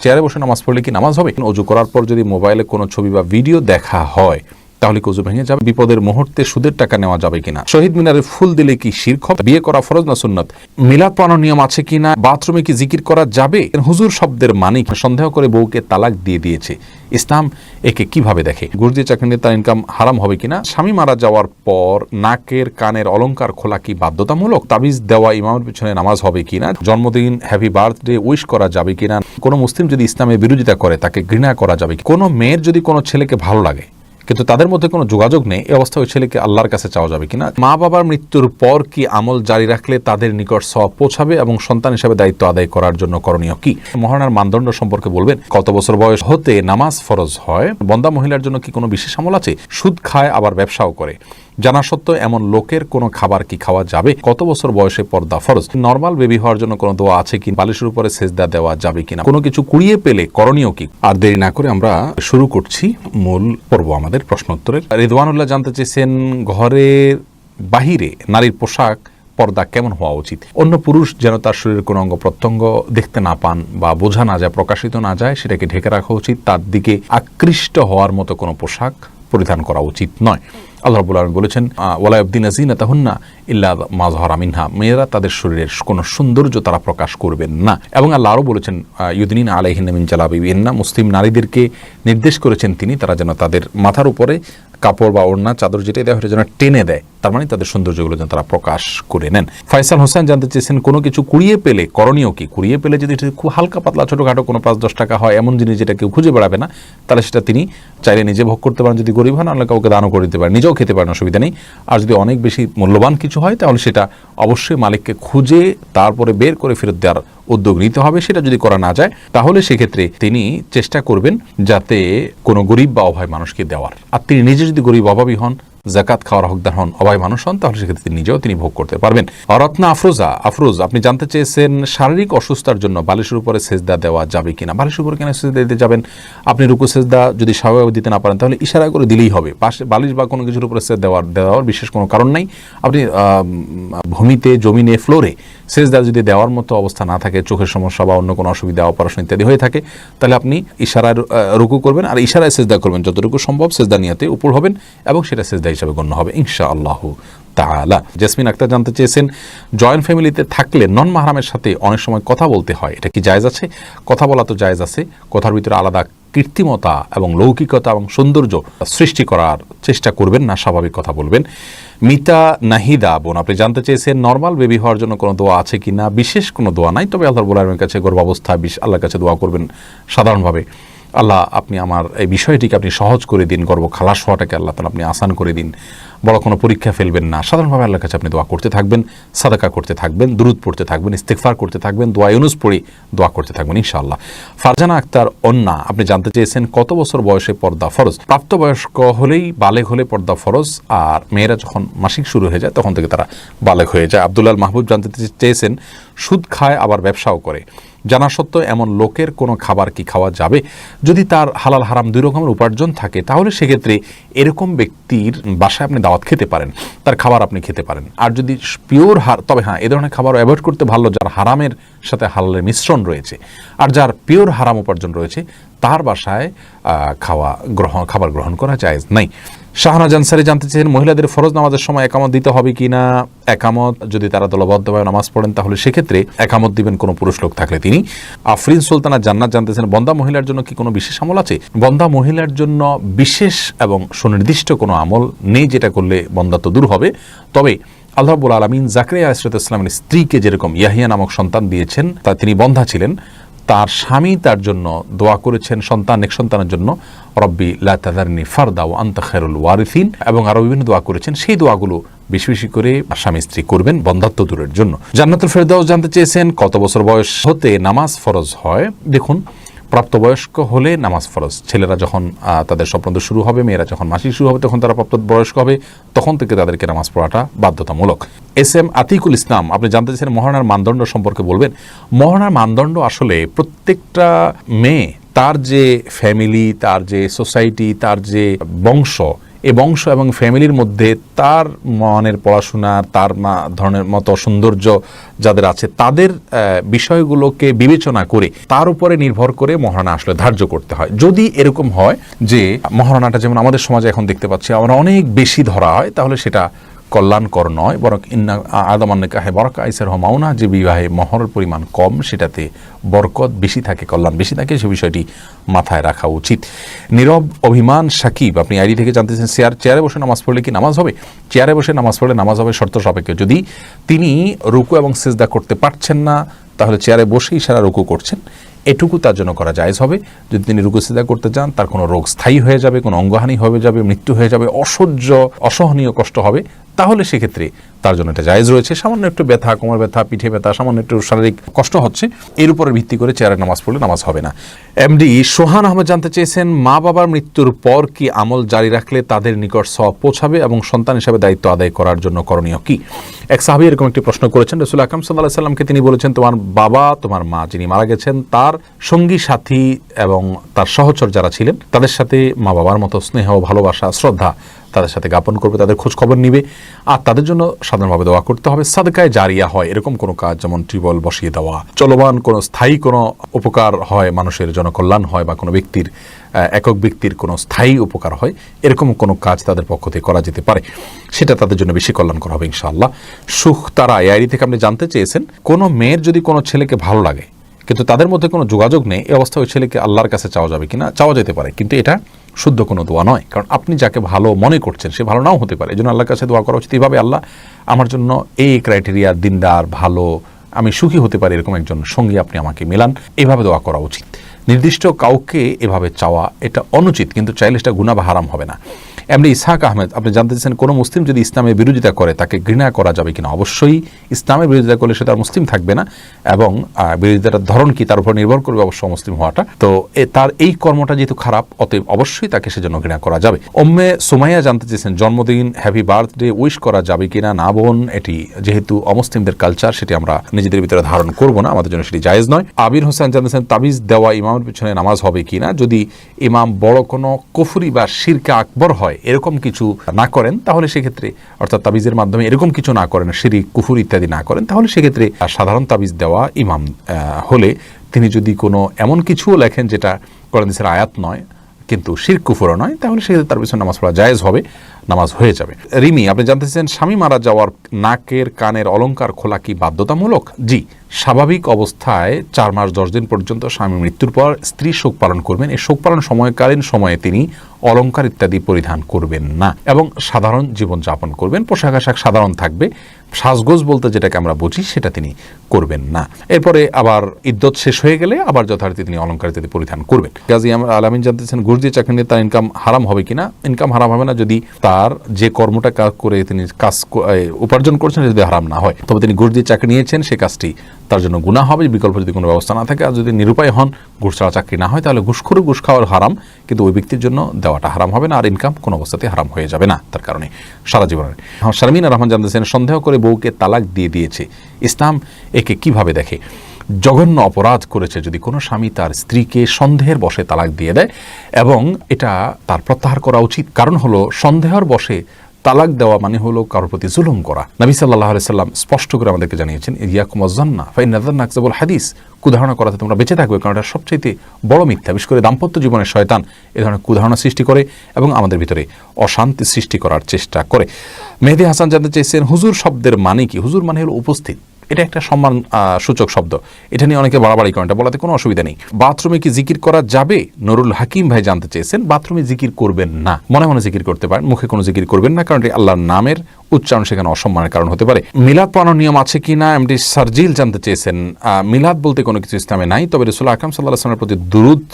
চেয়ারে বসে নামাজ পড়লে কি নামাজ হবে? অজু করার পর যদি মোবাইলে কোনো ছবি বা ভিডিও দেখা হয় তাহলে কি অজু ভেঙে যাবে? বিপদের মুহূর্তে সুদের টাকা নেওয়া যাবে কিনা? শহীদ মিনারে ফুল দিলে কি শিরক হবে? বিয়ে করা ফরজ না সুন্নাত? মিলাদ পড়ানোর নিয়ম আছে কিনা? বাথরুমে কি জিকির করা যাবে? হুজুর শব্দের মানে সন্দেহ করে বউকে তালাক দিয়ে দিয়েছে, ইসলাম একে কিভাবে দেখে? ঘুষ দিয়ে চাকরি নিয়ে তার ইনকাম হারাম হবে কিনা? স্বামী মারা যাওয়ার পর নাকের কানের অলংকার খোলা কি বাধ্যতামূলক? তাবিজ দেওয়া ইমামের পিছনে নামাজ হবে কিনা? জন্মদিন হ্যাপি বার্থডে উইশ করা যাবে কিনা? কোনো মুসলিম যদি ইসলামের বিরোধিতা করে তাকে ঘৃণা করা যাবে? কোনো মেয়ের যদি কোনো ছেলেকে ভালো লাগে কিন্তু তাদের মধ্যে কোনো যোগাযোগ নেই, এই অবস্থা ওই ছেলেকে আল্লাহর কাছে চাওয়া যাবে কিনা? মা বাবার মৃত্যুর পর কি আমল জারি রাখলে তাদের নিকট সওয়াব পৌঁছাবে এবং সন্তান হিসেবে দায়িত্ব আদায় করার জন্য করণীয় কি? মহারণার মানদণ্ড সম্পর্কে বলবেন। কত বছর বয়স হতে নামাজ ফরজ হয়? বন্দা মহিলার জন্য কি কোনো বিশেষ আমল আছে? সুদ খায় আবার ব্যবসাও করে, জানা সত্ত্বেও এমন লোকের কোনো খাবার কি খাওয়া যাবে? কত বছর বয়সে পর্দা ফরজ? নরমাল বেবি হওয়ার জন্য কোনো দোয়া আছে কি? বালিশের উপরে সেজদা দেওয়া যাবে কিনা? কোনো কিছু কুড়িয়ে পেলে করণীয় কি? আর দেরি না করে আমরা শুরু করছি মূল পর্ব আমাদের প্রশ্নোত্তরের। রিদওয়ানুল্লাহ জানতে চেয়েছেন, ঘরের বাহিরে নারীর পোশাক পর্দা কেমন হওয়া উচিত? অন্য পুরুষ যেন তার শরীরের কোনো অঙ্গ প্রত্যঙ্গ দেখতে না পান বা বোঝা না যায়, প্রকাশিত না যায়, সেটাকে ঢেকে রাখা উচিত। তার দিকে আকৃষ্ট হওয়ার মতো কোনো পোশাক পরিধান করা উচিত নয়। আল্লাহ রাব্বুল আলামিন বলেছেন, ওয়ালা ইয়াবদিনা যিনাতাহুন্না ইল্লা মা যাহারা মিনহা, মেয়েরা তাদের শরীরের কোনো সৌন্দর্য তারা প্রকাশ করবেন না। এবং আল্লাহ আরও বলেছেন, ইউদিনিনা আলাইহিন্না মিন জালাবিবিহিন্না, মুসলিম নারীদেরকে নির্দেশ করেছেন তিনি, তারা যেন তাদের মাথার উপরে কাপড় বা ওড়না চাদর যেটাই দেওয়া হয়েছে যেন টেনে দেয়, তার মানে তাদের সৌন্দর্যগুলো যেন তারা প্রকাশ করে নেন। ফয়সাল হোসেন জানতে চেয়েছেন, কোনো কিছু কুড়িয়ে পেলে করণীয় কি? কুড়িয়ে পেলে যদি খুব হালকা পাতলা ছোটোখাটো কোনো 5-10 টাকা হয়, এমন জিনিস যেটা কেউ খুঁজে বেড়াবে না, তাহলে সেটা তিনি চাইলে নিজে ভোগ করতে পারেন, যদি গরিব হন আল্লাহ কাউকে দানও করে দিতে পারেন, নিজেও খেতে পারেন, অসুবিধা নেই। আর যদি অনেক বেশি মূল্যবান কিছু হয় তাহলে সেটা অবশ্যই মালিককে খুঁজে তারপরে বের করে ফেরত দেওয়ার উদ্যোগ নিতে হবে। সেটা যদি করা না যায় তাহলে সেক্ষেত্রে তিনি চেষ্টা করবেন যাতে কোনো গরিব বা অভাবী মানুষকে দেওয়ার। আর তিনি নিজে যদি গরিব অভাবী হন, যাকাত খাওয়ার হকদার হন, অভাবী মানুষ হন, তাহলে সেক্ষেত্রে নিজেও তিনি ভোগ করতে পারবেন। রত্না আফরোজ আপনি জানতে চেয়েছেন, শারীরিক অসুস্থতার জন্য বালিশের উপরে সেজদা দেওয়া যাবে কিনা? বালিশের উপরে কেন সেজদা দিতে যাবেন? আপনি রুকু সেজদা যদি স্বাভাবিকভাবে দিতে না পারেন তাহলে ইশারা করে দিলেই হবে। পাশে বালিশ বা কোনো কিছুর উপরে সেজদা দেওয়ার বিশেষ কোনো কারণ নাই। আপনি ভূমিতে, জমিনে, ফ্লোরে সেজদা যদি দেওয়ার মতো অবস্থা না থাকে, চোখের সমস্যা বা অন্য কোনো অসুবিধা, অপারেশন ইত্যাদি হয়ে থাকে, তাহলে আপনি ইশারায় রুকু করবেন আর ইশারায় সেজদা করবেন, যতটুকু সম্ভব সেজদা নিয়াতে উপর হবেন এবং সেটা সেজদা হিসাবে গণ্য হবে ইনশাআল্লাহ তাআলা। জেসমিন আক্তার জানতে চেয়েছেন, জয়েন্ট ফ্যামিলিতে থাকলে নন মাহরামের সাথে অনেক সময় কথা বলতে হয়, এটা কি জায়েজ আছে? কথা বলা তো জায়েজ আছে, কথার ভিতরে আলাদা কৃত্রিমতা এবং লৌকিকতা এবং সৌন্দর্য সৃষ্টি করার চেষ্টা করবেন না, স্বাভাবিক কথা বলবেন। মিতা নাহিদা বোন আপনি জানতে চেয়েছেন, নর্মাল বেবি হওয়ার জন্য কোনো দোয়া আছে কি না? বিশেষ কোনো দোয়া নাই, তবে আল্লাহর রাব্বুল আলামিনের কাছে গর্ভাবস্থা আল্লাহর কাছে দোয়া করবেন সাধারণভাবে, আল্লাহ আপনি আমার এই বিষয়টিকে আপনি সহজ করে দিন, গর্ভ খালাস হওয়াটাকে আল্লাহ তাআলা আপনি আসান করে দিন, বড় কোনো পরীক্ষা ফেলবেন না। সাধারণভাবে আল্লাহর কাছে আপনি দোয়া করতে থাকবেন, সাদাকা করতে থাকবেন, দুরুদ পড়তে থাকবেন, ইস্তিগফার করতে থাকবেন, দোয়া ইউনুস পড়ে দোয়া করতে থাকবেন ইনশাআল্লাহ। ফারজানা আক্তার অন্না আপনি জানতে চেয়েছেন, কত বছর বয়সে পর্দা ফরজ? প্রাপ্তবয়স্ক হলেই, বালেগ হলে পর্দা ফরজ, আর মেয়েরা যখন মাসিক শুরু হয়ে যায় তখন থেকে তারা বালেগ হয়ে যায়। আব্দুল্লাহ মাহবুব জানতে চেয়েছেন, সুদ খায় আবার ব্যবসাও করে, জানা সত্ত্বেও এমন লোকের কোনো খাবার কি খাওয়া যাবে? যদি তার হালাল হারাম দুই রকমের উপার্জন থাকে তাহলে সেক্ষেত্রে এরকম ব্যক্তির বাসায় আপনি দাওয়াত খেতে পারেন, তার খাবার আপনি খেতে পারেন। আর যদি পিওর তবে হ্যাঁ, এ ধরনের খাবার অ্যাভয়েড করতে ভালো যার হারামের সাথে হালালের মিশ্রণ রয়েছে, আর যার পিওর হারাম উপার্জন রয়েছে তার বাসায় খাবার গ্রহণ করা জায়েজ নাই। শাহনাজ আনসারী জানতে চেয়েছেন, মহিলাদের ফরজ নামাজের সময় একামত দিতে হবে কি না? একামত যদি তারা দলবদ্ধভাবে নামাজ পড়েন তাহলে সেক্ষেত্রে একামত দিবেন কোনো পুরুষ লোক থাকলে তিনি। আফরিন সুলতানা জান্নাত জানতেছেন, বন্দা মহিলার জন্য কি কোনো বিশেষ আমল আছে? বন্দা মহিলার জন্য বিশেষ এবং সুনির্দিষ্ট কোনো আমল নেই যেটা করলে বন্দাত্ব দূর হবে। তবে আল্লাহ রাব্বুল আলামিন জাকারিয়া আলাইহিস সালামের স্ত্রীকে যেরকম ইয়াহিয়া নামক সন্তান দিয়েছেন, তা তিনি বন্ধা ছিলেন, তার স্বামী তার জন্য দোয়া করেছেন এক সন্তানের জন্য, রব্বি লা তাযারনি ফারদা ওয়া আনতা খায়রুল ওয়ারিসিন, এবং আরো বিভিন্ন দোয়া করেছেন। সেই দোয়াগুলো বেশি বেশি করে স্বামী স্ত্রী করবেন বন্ধাত্ব দূরের জন্য। জান্নাতুল ফেরদাউস জানতে চেয়েছেন, কত বছর বয়স হতে নামাজ ফরজ হয়? দেখুন, প্রাপ্তবয়স্ক হলে নামাজ ফরজ। ছেলেরা যখন তাদের স্বপ্ন শুরু হবে, মেয়েরা যখন মাসিক শুরু হবে তখন তারা প্রাপ্তবয়স্ক হবে, তখন থেকে তাদেরকে নামাজ পড়াটা বাধ্যতামূলক। এস.এম. আতিকুল ইসলাম আপনি জানতে চাইছেন, মহারণার মানদণ্ড সম্পর্কে বলবেন। মহারণার মানদণ্ড আসলে প্রত্যেকটা মেয়ে, তার যে ফ্যামিলি, তার যে সোসাইটি, তার যে বংশ, এই বংশ এবং ফ্যামিলির মধ্যে তার মনের পড়াশোনা, তার ধরনের মতো সৌন্দর্য যাদের আছে, তাদের বিষয়গুলোকে বিবেচনা করে তার উপরে নির্ভর করে মহারণা আসলে ধার্য করতে হয়। যদি এরকম হয় যে মহারণাটা যেমন আমাদের সমাজে এখন দেখতে পাচ্ছি আমরা অনেক বেশি ধরা হয়, তাহলে সেটা কল্যাণকর নয়, বরং ইন্না আদামান্নিকাহে বরকা আইসার হমাউনা, যে বিবাহে মহরের পরিমাণ কম সেটাতে বরকত বেশি থাকে, কল্যাণ বেশি থাকে, সে বিষয়টি মাথায় রাখা উচিত। নীরব অভিমান সাকিব, আপনি আইডি থেকে জানতেছেন চেয়ারে বসে নামাজ পড়লে কি নামাজ হবে? চেয়ারে বসে নামাজ পড়লে নামাজ হবে শর্ত সাপেক্ষে। যদি তিনি রুকু এবং সিজদা করতে পারছেন না, তাহলে চেয়ারে বসেই সারা রুকু করছেন, এটুকু তার জন্য করা জায়েজ হবে। যদি তিনি রুকু সিজদা করতে চান, তার কোনো রোগ স্থায়ী হয়ে যাবে, কোনো অঙ্গহানি হয়ে যাবে, মৃত্যু হয়ে যাবে, অসহনীয় কষ্ট হবে, তাহলে সেক্ষেত্রে তার জন্য এটা জায়েজ রয়েছে। সামান্য একটু ব্যথা, কোমর ব্যথা, পিঠে ব্যথা, সামান্য একটু শারীরিক কষ্ট হচ্ছে, এর উপরে ভিত্তি করে চেয়ারে নামাজ পড়লে নামাজ হবে না। এমডি সোহান আহমেদ জানতে চেয়েছেন, মা বাবার মৃত্যুর পর কি আমল জারি রাখলে তাদের নিকট সওয়াব পৌঁছাবে এবং সন্তান হিসাবে দায়িত্ব আদায় করার জন্য করণীয় কি? এক সাহাবী এরকম একটি প্রশ্ন করেছেন। রাসূল আকরাম সাল্লাল্লাহু আলাইহি সাল্লামকে তিনি বলেছেন, তোমার বাবা, তোমার মা যিনি মারা গেছেন, তার সঙ্গী সাথী এবং তার সহচর যারা ছিলেন, তাদের সাথে মা বাবার মতো স্নেহ, ভালোবাসা, শ্রদ্ধা তাদের সাথে জ্ঞাপন করবে, তাদের খোঁজ খবর নিবে, আর তাদের জন্য সাধারণভাবে দোয়া করতে হবে। সাদকায়ে জারিয়া হয় এরকম কোনো কাজ, যেমন টিউবওয়েল বসিয়ে দেওয়া, চলমান কোনো স্থায়ী কোনো উপকার হয়, মানুষের জনকল্যাণ হয়, বা কোনো ব্যক্তির একক ব্যক্তির কোনো স্থায়ী উপকার হয়, এরকম কোনো কাজ তাদের পক্ষ থেকে করা যেতে পারে, সেটা তাদের জন্য বেশি কল্যাণকর হবে ইনশাআল্লাহ। সুখ তারা এআইডি থেকে আপনি জানতে চেয়েছেন, কোনো মেয়ের যদি কোনো ছেলেকে ভালো লাগে কিন্তু তাদের মধ্যে কোনো যোগাযোগ নেই, এই অবস্থায় ওই ছেলেকে আল্লাহর কাছে চাওয়া যাবে কিনা? চাওয়া যেতে পারে, কিন্তু এটা শুদ্ধ কোনো দোয়া নয়, কারণ আপনি যাকে ভালো মনে করছেন সে ভালো নাও হতে পারে। এই জন্য আল্লাহর কাছে দোয়া করা উচিত এইভাবে, আল্লাহ আমার জন্য এই ক্রাইটেরিয়া, দিনদার, ভালো, আমি সুখী হতে পারি এরকম একজন সঙ্গী আপনি আমাকে মেলান, এভাবে দোয়া করা উচিত। নির্দিষ্ট কাউকে এভাবে চাওয়া এটা অনুচিত, কিন্তু চাইলে সেটা গুনাহ বা হারাম হবে না। এমনি ইসহাক আহমেদ আপনি জানতে চাচ্ছেন, কোনো মুসলিম যদি ইসলামের বিরোধিতা করে তাকে ঘৃণা করা যাবে কিনা? অবশ্যই ইসলামের বিরোধিতা করলে সে তার মুসলিম থাকবে না, এবং বিরোধিতার ধরন কি তার উপর নির্ভর করবে অবশ্য মুসলিম হওয়াটা। তো তার এই কর্মটা যেহেতু খারাপ, অতএব অবশ্যই তাকে সেজন্য ঘৃণা করা যাবে। উম্মে সুমাইয়া জানতে চেয়েছেন, জন্মদিন, হ্যাপি বার্থডে উইশ করা যাবে কিনা? না বোন, এটি যেহেতু অমুসলিমদের কালচার, সেটি আমরা নিজেদের ভিতরে ধারণ করব না, আমাদের জন্য সেটি জায়েজ নয়। আবির হোসেন জানতেছেন, তাবিজ দেওয়া ইমামের পিছনে নামাজ হবে কিনা? যদি ইমাম বড় কোনো কুফরি বা শিরকে আকবর হয়, এরকম কিছু না করেন, তাহলে সেক্ষেত্রে, অর্থাৎ তাবিজের মাধ্যমে এরকম কিছু না করেন, শিরক, কুফর ইত্যাদি না করেন, তাহলে সেক্ষেত্রে সাধারণ তাবিজ দেওয়া ইমাম হলে তিনি যদি কোনো এমন কিছুও লেখেন যেটা কোরআন হাদিসের আয়াত নয় কিন্তু শিরক কুফরও নয়, তাহলে সেক্ষেত্রে তার পিছনে নামাজ পড়া জায়েজ হবে, নামাজ হয়ে যাবে। রিমি আপনি জানতে চাচ্ছেন, স্বামী মারা যাওয়ার নাকের কানের অলংকার খোলা কি বাধ্যতামূলক? জি, স্বাভাবিক অবস্থায় 4 মাস 10 দিন পর্যন্ত স্বামী মৃত্যুর পর স্ত্রী শোক পালন করবেন। এই শোক পালন সময়কালীন সময়ে তিনি অলংকার ইত্যাদি পরিধান করবেন না এবং সাধারণ জীবন যাপন করবেন। পোশাক আশাক সাধারণ থাকবে, সাজগোজ বলতে যেটাকে আমরা বুঝি সেটা তিনি করবেন না। এরপরে আবার ইদ্যত শেষ হয়ে গেলে আবার যথারীতি তিনি অলংকার ইত্যাদি পরিধান করবেন। গাজী আলামিন জানতেছেন, ঘুষ দিয়ে চাকরি নিয়ে তার ইনকাম হারাম হবে কিনা? ইনকাম হারাম হবে না যদি তার যে কর্মটা করে তিনি কাজ উপার্জন করছেন যদি হারাম না হয়। তবে তিনি ঘুষ দিয়ে চাকরি নিয়েছেন, সে কাজটি তার জন্য গুনাহ হবে, বিকল্প যদি কোনো ব্যবস্থা না থাকে। আর যদি নিরুপায় হন, ঘুষ ছাড়া চাকরি না হয়, তাহলে ঘুষখোর ঘুষ খাওয়ার হারাম, কিন্তু ওই ব্যক্তির জন্য দেওয়াটা হারাম হবে না, আর ইনকাম কোনো অবস্থাতে হারাম হয়ে যাবে না তার কারণে সারা জীবনের। শারমিনা রহমান জানতেছেন, সন্দেহ করে বউকে তালাক দিয়ে দিয়েছে, ইসলাম একে কিভাবে দেখে? জঘন্য অপরাধ করেছে যদি কোনো স্বামী তার স্ত্রীকে সন্দেহের বশে তালাক দিয়ে দেয়, এবং এটা তার প্রত্যাহার করা উচিত। কারণ হলো, সন্দেহের বশে তালাক দেওয়া মানে হলো কারোর প্রতি জুলুম করা। নবী সাল্লাল্লাহু আলাইহি সাল্লাম স্পষ্ট করে আমাদেরকে জানিয়েছেন, ইয়াকুম ওয়াজ্জান্না ফাইন্না যান্না আকযাবুল হাদিস, কুধারণা করাতে তোমরা বেঁচে থাকবে, কারণ এটা সবচাইতে বড় মিথ্যা। বিশেষ করে দাম্পত্য জীবনে শয়তান এ ধরনের কুধারণা সৃষ্টি করে এবং আমাদের ভিতরে অশান্তি সৃষ্টি করার চেষ্টা করে। মেহেদী হাসান জানতে চেয়েছেন, হুজুর শব্দের মানে কি? হুজুর মানে হলো উপস্থিত, এটা একটা সম্মান সূচক শব্দ, এটা নিয়ে অনেকে বাড়াবাড়ি করেন, এটা বলাতে কোনো অসুবিধা নেই। বাথরুমে কি জিকির করা যাবে? নুরুল হাকিম ভাই জানতে চেয়েছেন, বাথরুমে জিকির করবেন না, মনে মনে জিকির করতে পারেন, মুখে কোনো জিকির করবেন না, কারণ এটি আল্লাহর নামের উচ্চারণ সেখানে অসম্মানের কারণ হতে পারে। মিলাদ পড়ানোর নিয়ম আছে কিনা? এমডি সার্জিল জানতে চেয়েছেন, মিলাদ বলতে কোনো কিছু ইসলামে নাই, তবে রাসূল আকরাম সাল্লাল্লাহু আলাইহি ওয়াসাল্লামের প্রতি দুরূদ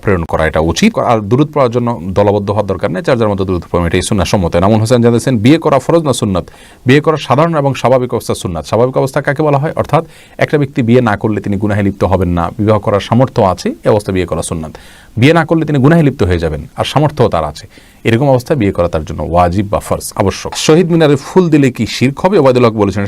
প্রেরণ করা এটা উচিত। আর দুরূদ পড়ার জন্য দলবদ্ধ হওয়ার দরকার নেই, যার যার মতো দুরূদ পড়বেন, এটাই সুন্নাহ সম্মত। নামুন হোসেন জানতেছেন, বিয়ে করা ফরজ না সুন্নাত? বিয়ে করা সাধারণ এবং স্বাভাবিক অবস্থা সুন্নাত। স্বাভাবিক অবস্থা কাকে বলা হয়? অর্থাৎ একটা ব্যক্তি বিয়ে না করলে তিনি গুনাহে লিপ্ত হবেন না, বিবাহ করার সামর্থ্য আছে, এই অবস্থা বিয়ে করা সুন্নাত। বিয়ে না করলে তিনি গুনাহে লিপ্ত হয়ে যাবেন, আর সামর্থ্যও তার আছে। এরকম অবস্থায় বিয়ে করা তার জন্য ওয়াজিব বা ফরজ, আবশ্যক। শহীদ মিনারে ফুল দিলে কি শিরক হবে? ওবায়দুল হক বলেছেন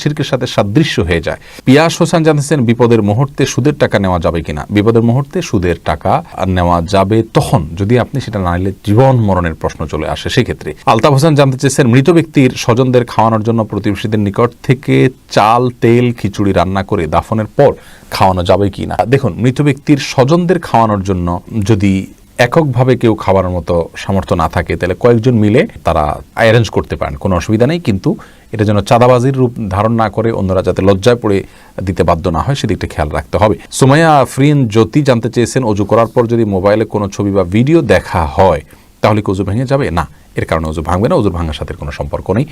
শিরকের সাথে সাদৃশ্য হয়ে যায়। পিয়াস হোসেন জানতেছেন বিপদের মুহূর্তে সুদের টাকা নেওয়া যাবে কিনা। বিপদের মুহূর্তে সুদের টাকা নেওয়া যাবে তখন যদি আপনি সেটা না নিলে জীবন মরণের প্রশ্ন চলে আসে সেক্ষেত্রে। আলতাফ হোসেন জানতে চেয়েছেন মৃত ব্যক্তির স্বজনদের খাওয়ানোর জন্য প্রতিবেশীদের নিকট থেকে চাল, তেল, খিচুড়ি রান্না করে দাফনের পর খাওয়ানো যাবে কি না। দেখুন, মৃত ব্যক্তির স্বজনদের খাওয়ানোর জন্য যদি এককভাবে কেউ খাওয়ানোর মতো সামর্থ্য না থাকে তাহলে কয়েকজন মিলে তারা অ্যারেঞ্জ করতে পারেন, কোনো অসুবিধা নেই। কিন্তু এটা যেন চাঁদাবাজির রূপ ধারণ না করে অন্যরা যাতে লজ্জায় পড়ে দিতে বাধ্য না হয় সেদিকটা খেয়াল রাখতে হবে। সুমাইয়া আফরিন জ্যোতি জানতে চেয়েছেন অজু করার পর যদি মোবাইলে কোনো ছবি বা ভিডিও দেখা হয় তাহলে কি অজু ভেঙে যাবে? না, এর কারণে অজু ভাঙবে না, অজুর ভাঙার সাথে কোনো সম্পর্ক নেই।